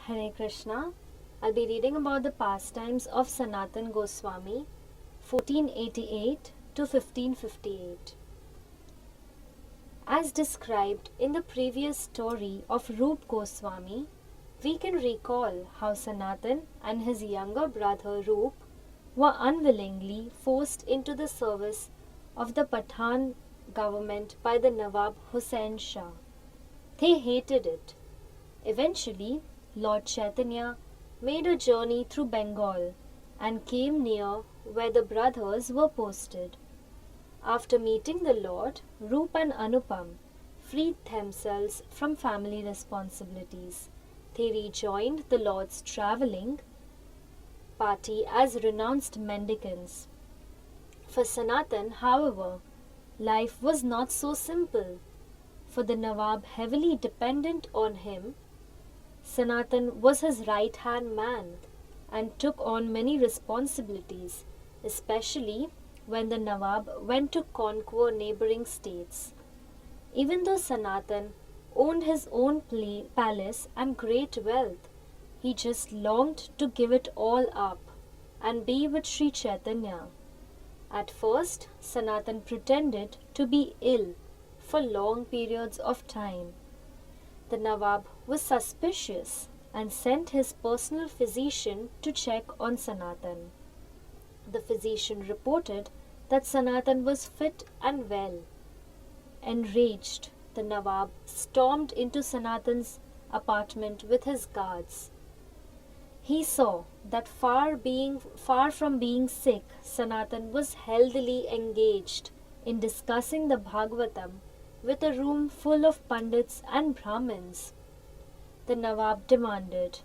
Hare Krishna. I'll be reading about the pastimes of Sanatana Goswami, 1488 to 1558. As described in the previous story of Rup Goswami, we can recall how Sanatan and his younger brother Rup were unwillingly forced into the service of the Pathan government by the Nawab Hussain Shah. They hated it. Eventually, Lord Chaitanya made a journey through Bengal and came near where the brothers were posted. After meeting the Lord, Rup and Anupam freed themselves from family responsibilities. They rejoined the Lord's travelling party as renounced mendicants. For Sanatan, however, life was not so simple. For the Nawab heavily dependent on him, Sanatan was his right-hand man and took on many responsibilities, especially when the Nawab went to conquer neighboring states. Even though Sanatan owned his own palace and great wealth, he just longed to give it all up and be with Sri Chaitanya. At first, Sanatan pretended to be ill for long periods of time. The Nawab was suspicious and sent his personal physician to check on Sanatan. The physician reported that Sanatan was fit and well. Enraged, the Nawab stormed into Sanatan's apartment with his guards. He saw that far from being sick, Sanatan was healthily engaged in discussing the Bhagavatam with a room full of Pandits and Brahmins. The Nawab demanded,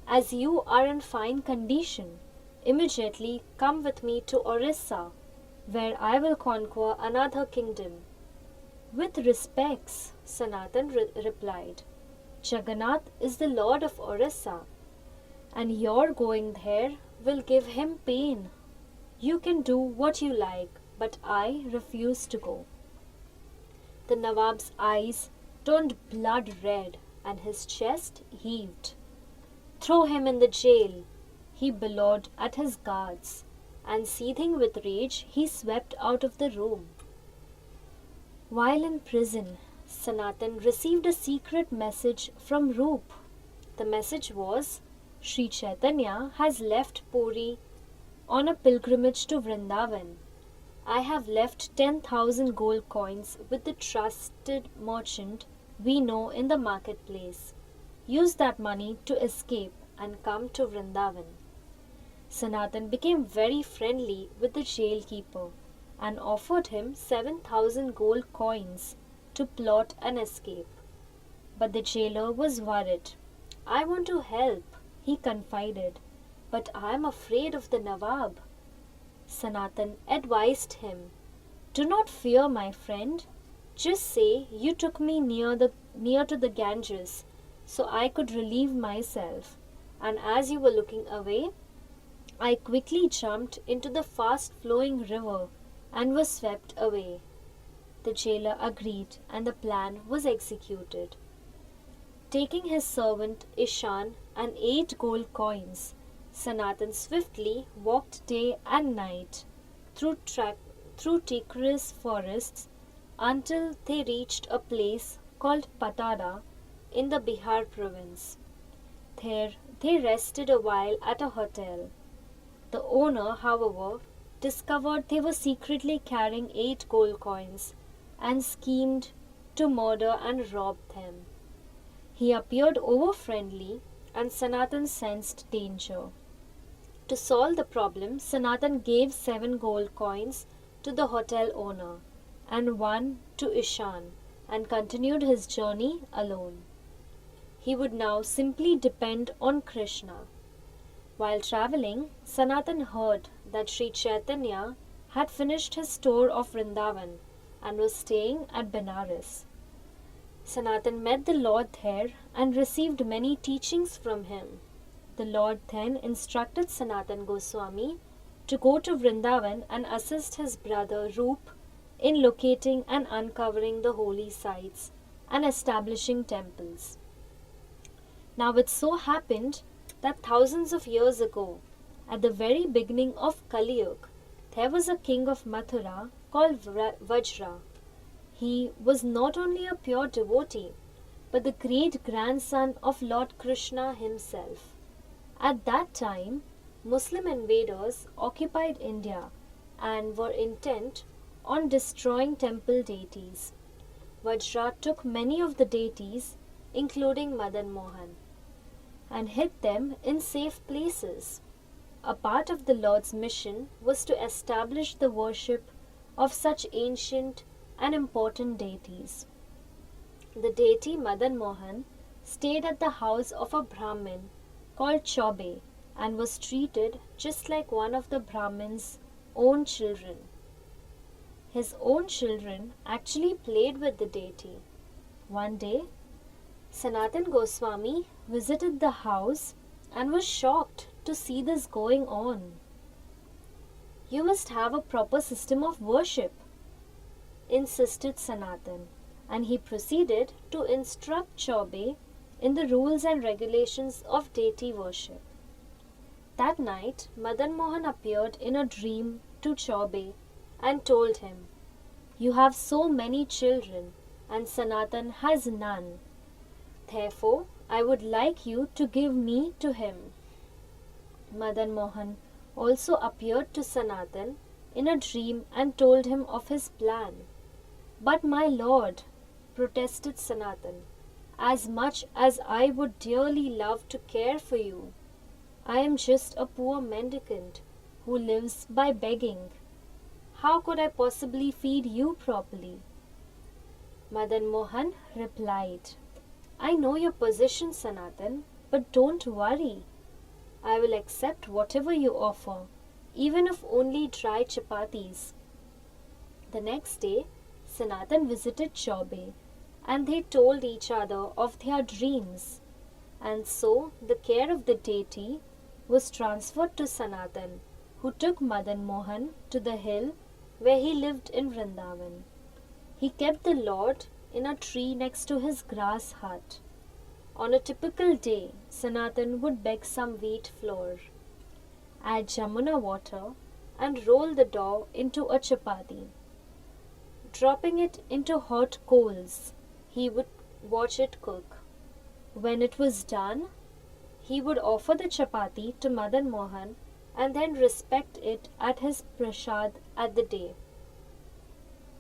"As you are in fine condition, immediately come with me to Orissa, where I will conquer another kingdom." "With respects," Sanatan replied, "Jagannath is the Lord of Orissa, and your going there will give him pain. You can do what you like, but I refuse to go." The Nawab's eyes turned blood red and his chest heaved. "Throw him in the jail," he bellowed at his guards, and seething with rage, he swept out of the room. While in prison, Sanatan received a secret message from Rup. The message was, "Sri Chaitanya has left Puri on a pilgrimage to Vrindavan. I have left 10,000 gold coins with the trusted merchant we know in the marketplace. Use that money to escape and come to Vrindavan." Sanatan became very friendly with the jailkeeper and offered him 7,000 gold coins to plot an escape. But the jailer was worried. "I want to help," he confided, "but I am afraid of the Nawab." Sanatan advised him, "Do not fear, my friend. Just say you took me near to the Ganges so I could relieve myself, and as you were looking away, I quickly jumped into the fast-flowing river and was swept away." The jailer agreed, and the plan was executed. Taking his servant Ishan and 8 gold coins, Sanatan swiftly walked day and night through treacherous forests until they reached a place called Patada in the Bihar province. There they rested a while at a hotel. The owner, however, discovered they were secretly carrying 8 gold coins and schemed to murder and rob them. He appeared over-friendly and Sanatan sensed danger. To solve the problem, Sanatan gave 7 gold coins to the hotel owner and 1 to Ishan and continued his journey alone. He would now simply depend on Krishna. While travelling, Sanatan heard that Sri Chaitanya had finished his tour of Vrindavan and was staying at Benares. Sanatan met the Lord there and received many teachings from him. The Lord then instructed Sanatana Goswami to go to Vrindavan and assist his brother Rup in locating and uncovering the holy sites and establishing temples. Now it so happened that thousands of years ago, at the very beginning of Kali Yuga, there was a king of Mathura called Vajra. He was not only a pure devotee, but the great grandson of Lord Krishna himself. At that time, Muslim invaders occupied India and were intent on destroying temple deities. Vajra took many of the deities, including Madan Mohan, and hid them in safe places. A part of the Lord's mission was to establish the worship of such ancient and important deities. The deity Madan Mohan stayed at the house of a Brahmin called Chaube and was treated just like one of the Brahmin's own children. His own children actually played with the deity. One day, Sanatana Goswami visited the house and was shocked to see this going on. "You must have a proper system of worship," insisted Sanatan, and he proceeded to instruct Chaube in the rules and regulations of deity worship. That night, Madan Mohan appeared in a dream to Chaube and told him, "You have so many children, and Sanatan has none. Therefore, I would like you to give me to him." Madan Mohan also appeared to Sanatan in a dream and told him of his plan. "But my lord," protested Sanatan, "as much as I would dearly love to care for you, I am just a poor mendicant who lives by begging. How could I possibly feed you properly?" Madan Mohan replied, "I know your position, Sanatan, but don't worry. I will accept whatever you offer, even if only dry chapatis." The next day, Sanatan visited Chaube, and they told each other of their dreams. And so the care of the deity was transferred to Sanatan, who took Madan Mohan to the hill where he lived in Vrindavan. He kept the Lord in a tree next to his grass hut. On a typical day, Sanatan would beg some wheat flour, add Jamuna water, and roll the dough into a chapati. Dropping it into hot coals, he would watch it cook. When it was done, he would offer the chapati to Madan Mohan and then respect it at his prasad at the day.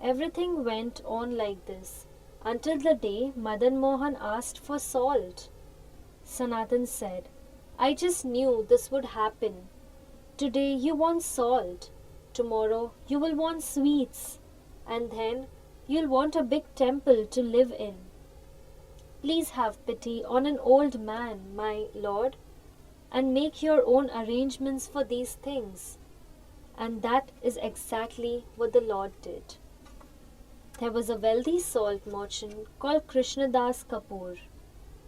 Everything went on like this until the day Madan Mohan asked for salt. Sanatan said, "I just knew this would happen. Today you want salt, tomorrow you will want sweets, and then you'll want a big temple to live in. Please have pity on an old man, my lord, and make your own arrangements for these things." And that is exactly what the Lord did. There was a wealthy salt merchant called Krishnadas Kapoor.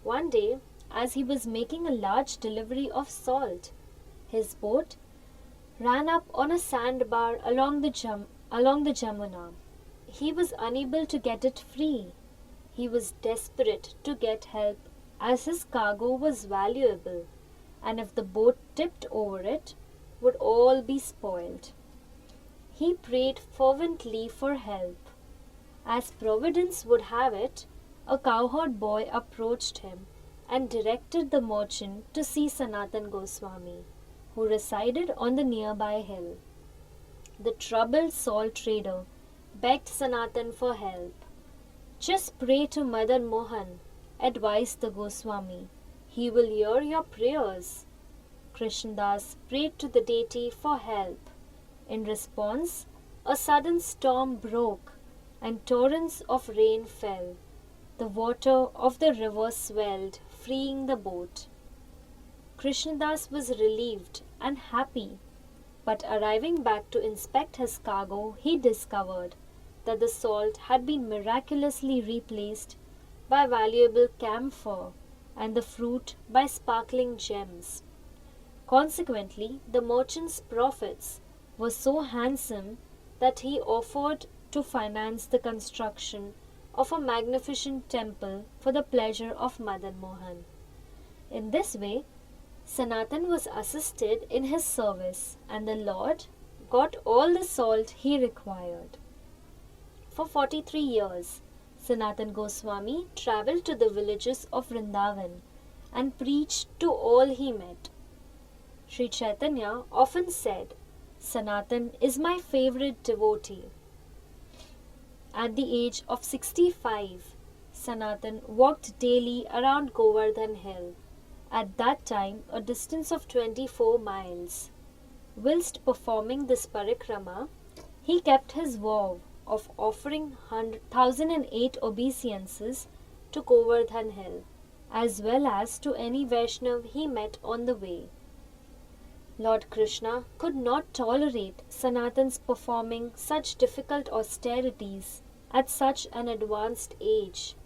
One day, as he was making a large delivery of salt, his boat ran up on a sandbar along the Jamuna. He was unable to get it free. He was desperate to get help as his cargo was valuable, and if the boat tipped over it, would all be spoiled. He prayed fervently for help. As Providence would have it, a cowherd boy approached him and directed the merchant to see Sanatana Goswami, who resided on the nearby hill. The troubled salt trader begged Sanatan for help. "Just pray to Madan Mohan," advised the Goswami. "He will hear your prayers." Krishnadas prayed to the deity for help. In response, a sudden storm broke and torrents of rain fell. The water of the river swelled, freeing the boat. Krishnadas was relieved and happy, but arriving back to inspect his cargo, he discovered that the salt had been miraculously replaced by valuable camphor and the fruit by sparkling gems. Consequently, the merchant's profits were so handsome that he offered to finance the construction of a magnificent temple for the pleasure of Madan Mohan. In this way, Sanatan was assisted in his service, and the Lord got all the salt he required. For 43 years, Sanatana Goswami travelled to the villages of Vrindavan and preached to all he met. Sri Chaitanya often said, "Sanatan is my favorite devotee." At the age of 65, Sanatan walked daily around Govardhan Hill, at that time a distance of 24 miles. Whilst performing this parikrama, he kept his vow of offering 1008 obeisances to Govardhan Hill, as well as to any Vaishnava he met on the way. Lord Krishna could not tolerate Sanatan's performing such difficult austerities at such an advanced age.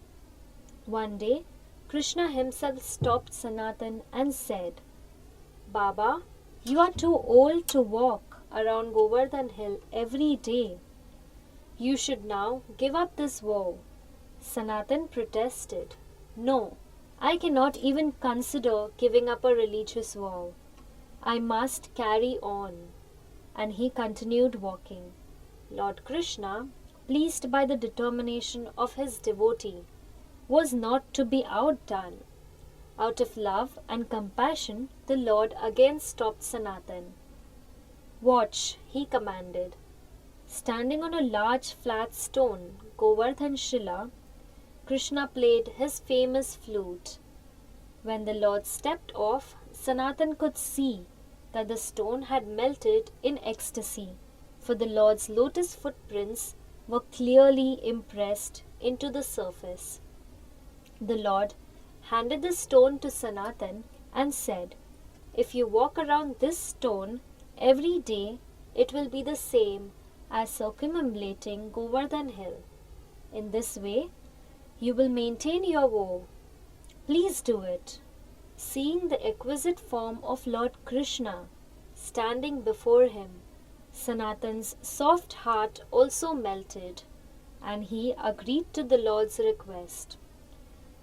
One day, Krishna himself stopped Sanatan and said, "Baba, you are too old to walk around Govardhan Hill every day. You should now give up this vow." Sanatan protested, "No, I cannot even consider giving up a religious vow. I must carry on." And he continued walking. Lord Krishna, pleased by the determination of his devotee, was not to be outdone. Out of love and compassion, the Lord again stopped Sanatan. "Watch," he commanded. Standing on a large flat stone, Govardhan Shila, Krishna played his famous flute. When the Lord stepped off, Sanatan could see that the stone had melted in ecstasy, for the Lord's lotus footprints were clearly impressed into the surface. The Lord handed the stone to Sanatan and said, "If you walk around this stone every day, it will be the same as circumambulating Govardhan Hill. In this way, you will maintain your vow. Please do it." Seeing the exquisite form of Lord Krishna standing before him, Sanatan's soft heart also melted, and he agreed to the Lord's request.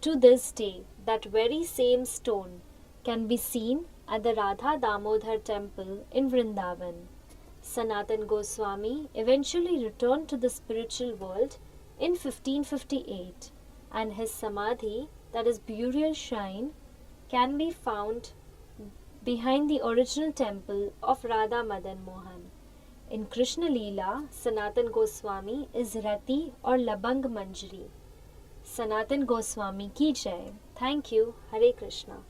To this day, that very same stone can be seen at the Radha Damodar temple in Vrindavan. Sanatana Goswami eventually returned to the spiritual world in 1558, and his samadhi, that is burial shrine, can be found behind the original temple of Radha Madan Mohan. In Krishna Leela, Sanatana Goswami is Rati or Labang Manjari. Sanatana Goswami ki jai. Thank you. Hare Krishna.